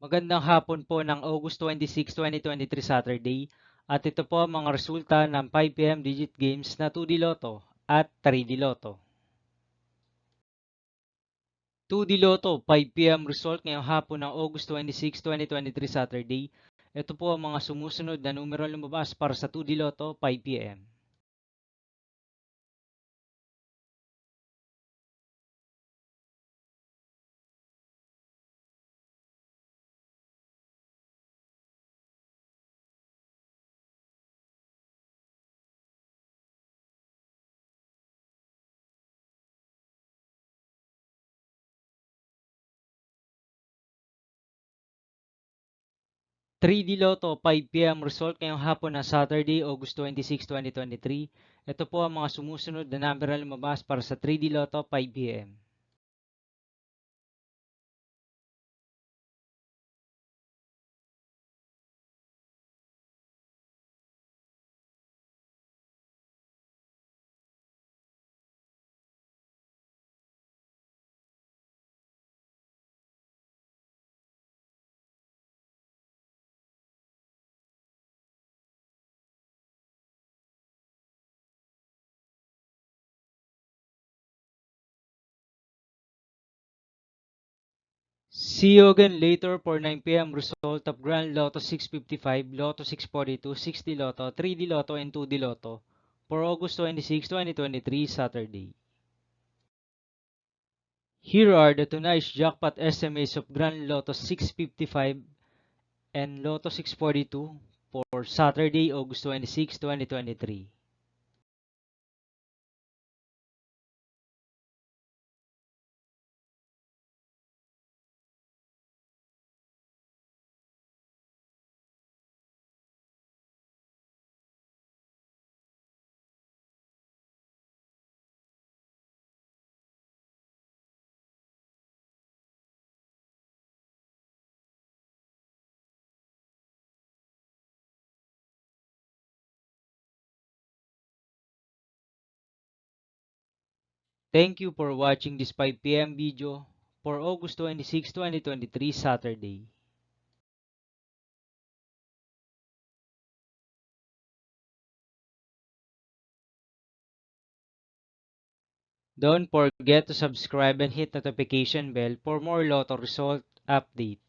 Magandang hapon po ng August 26, 2023 Saturday at ito po ang mga resulta ng 5pm digit games na 2D Lotto at 3D Lotto. 2D Lotto 5pm result ngayong hapon ng August 26, 2023 Saturday. Ito po ang mga sumusunod na numero lumabas para sa 2D Lotto 5pm. 3D Lotto 5pm result ngayong hapon ng Saturday, August 26, 2023. Ito po ang mga sumusunod na numero lumabas para sa 3D Lotto 5pm. 'See you again later for 9pm result of Grand Lotto 655, Lotto 642, 6D Lotto, 3D Lotto, and 2D Lotto for August 26, 2023, Saturday. Here are the tonight's jackpot estimates of Grand Lotto 655 and Lotto 642 for Saturday, August 26, 2023. Thank you for watching this 5pm video for August 26, 2023, Saturday. Don't forget to subscribe and hit notification bell for more Lotto result update.